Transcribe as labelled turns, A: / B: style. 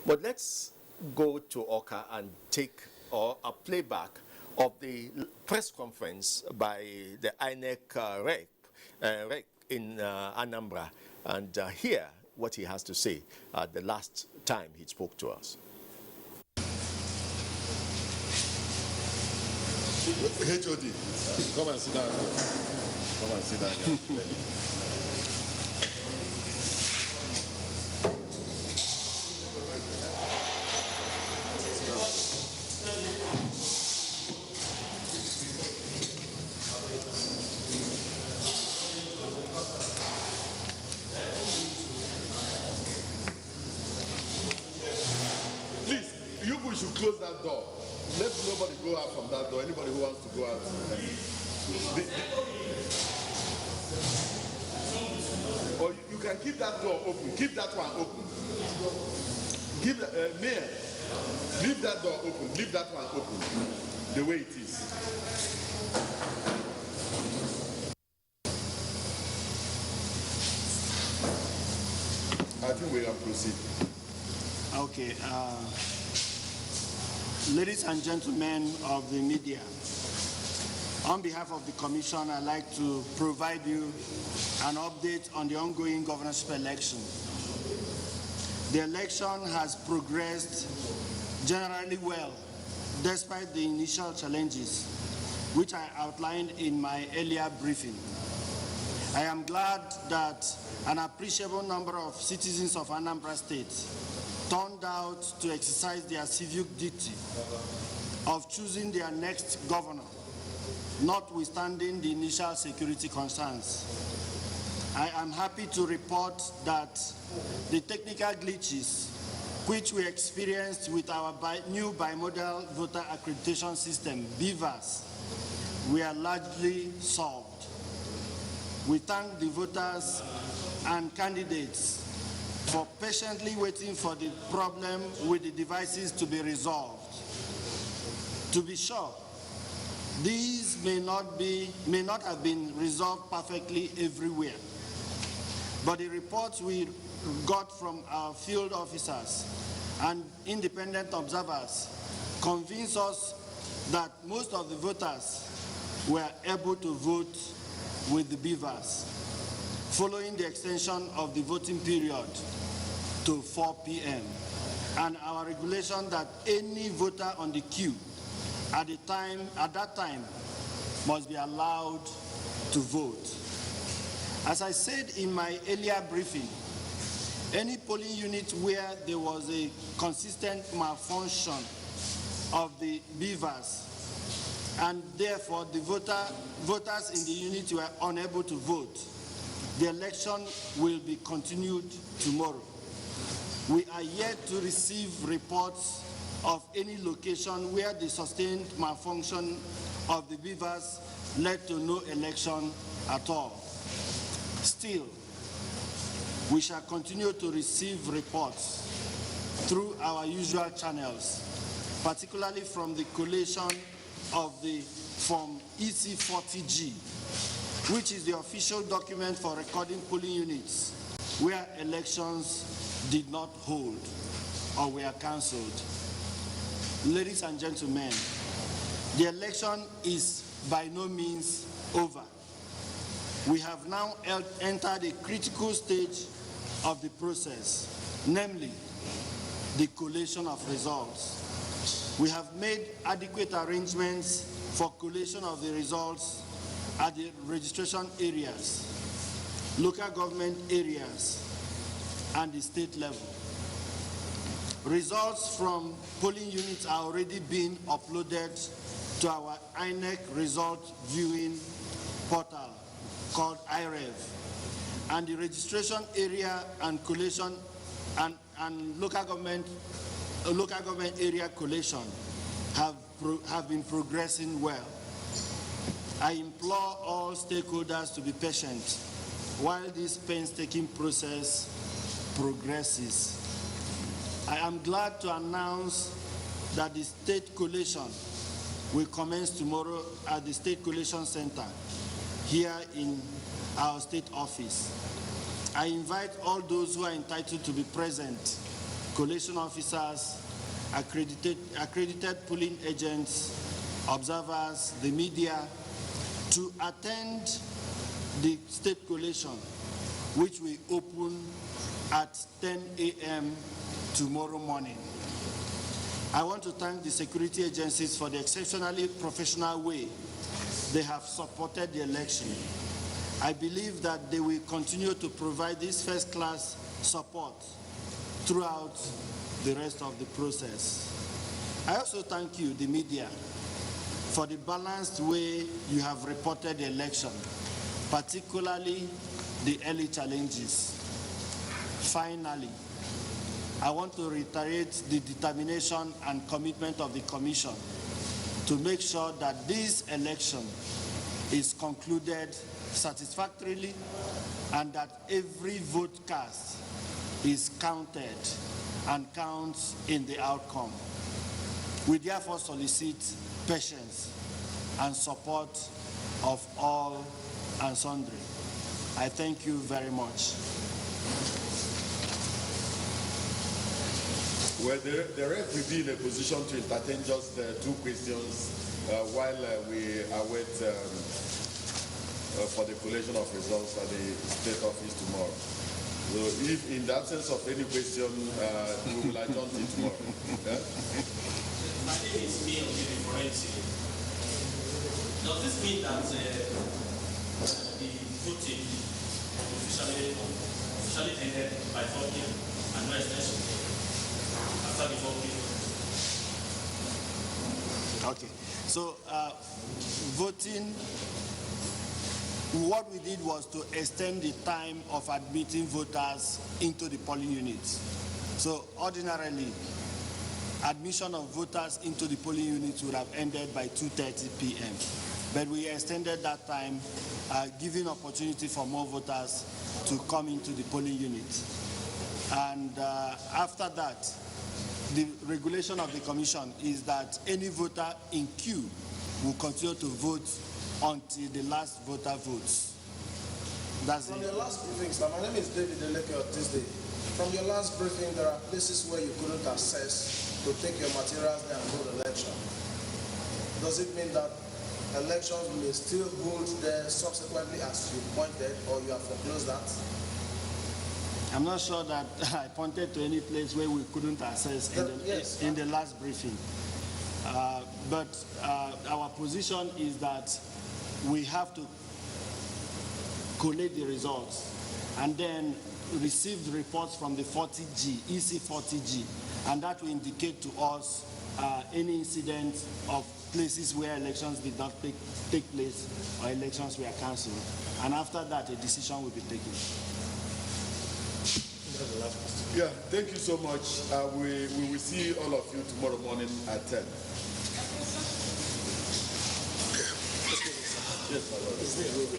A: But let's go to Oka and take a playback of the press conference by the INEC rep in Anambra, and hear what he has to say the last time he spoke to us.
B: HOD, come and sit down. Come and sit down. Please, you should close that door. Let nobody go out from that door. Anybody who wants to go out. Or you can keep that door open. Keep that one open. Give Mayor, leave that door open. Leave that one open. The way it is. I think we can proceed.
C: Okay. Ladies and gentlemen of the media, on behalf of the Commission, I'd like to provide you an update on the ongoing governorship election. The election has progressed generally well, despite the initial challenges, which I outlined in my earlier briefing. I am glad that an appreciable number of citizens of Anambra State turned out to exercise their civic duty of choosing their next governor, notwithstanding the initial security concerns. I am happy to report that the technical glitches which we experienced with our new bimodal voter accreditation system, BVAS, were largely solved. We thank the voters and candidates for patiently waiting for the problem with the devices to be resolved. To be sure, these may not have been resolved perfectly everywhere, but the reports we got from our field officers and independent observers convince us that most of the voters were able to vote with the BVAS, following the extension of the voting period to 4 p.m. and our regulation that any voter on the queue at that time must be allowed to vote. As I said in my earlier briefing, any polling unit where there was a consistent malfunction of the BVAS and therefore the voters in the unit were unable to vote, the election will be continued tomorrow. We are yet to receive reports of any location where the sustained malfunction of the BVAS led to no election at all. Still, we shall continue to receive reports through our usual channels, particularly from the collation of the Form EC40G, which is the official document for recording polling units where elections did not hold or were cancelled. Ladies and gentlemen, the election is by no means over. We have now entered a critical stage of the process, namely the collation of results. We have made adequate arrangements for collation of the results at the registration areas, local government areas, and the state level. Results from polling units are already being uploaded to our INEC result viewing portal called IREV, and the registration area and collation and local government area collation have been progressing well. I implore all stakeholders to be patient while this painstaking process progresses. I am glad to announce that the state collation will commence tomorrow at the State Collation Center here in our state office. I invite all those who are entitled to be present collation officers, accredited polling agents, observers, the media, to attend the state collation, which will open at 10 a.m. tomorrow morning. I want to thank the security agencies for the exceptionally professional way they have supported the election. I believe that they will continue to provide this first-class support throughout the rest of the process. I also thank you, the media, for the balanced way you have reported the election, particularly the early challenges. Finally, I want to reiterate the determination and commitment of the Commission to make sure that this election is concluded satisfactorily and that every vote cast is counted and counts in the outcome. We therefore solicit patience and support of all and sundry. I thank you very much.
B: Well, the rep will be in a position to entertain just 2 questions while we await for the collation of results at the state office tomorrow. So if in the absence of any question, we will adjourn till tomorrow. Yeah?
D: My name is Neil Forensic. Does this mean that the voting officially ended by 4 p.m. and no extension after the 4 p.m.?
C: Okay, so voting, what we did was to extend the time of admitting voters into the polling units. So ordinarily, admission of voters into the polling units would have ended by 2:30 p.m. But we extended that time, giving opportunity for more voters to come into the polling unit. And after that, the regulation of the Commission is that any voter in queue will continue to vote until the last voter votes. That's
E: From
C: it.
E: your last briefing, sir, my name is David Eleke of Tuesday. From your last briefing, there are places where you couldn't access to take your materials there and hold election. Does it mean that elections may still hold there subsequently as you pointed, or you have foreclosed that?
C: I'm not sure that I pointed to any place where we couldn't access in the last briefing. But our position is that we have to collate the results and then receive the reports from the 40G, EC 40G, and that will indicate to us any incident of places where elections did not take place or elections were cancelled. And after that, a decision will be taken.
B: Yeah, thank you so much. We will see all of you tomorrow morning at 10. Yes, my lord.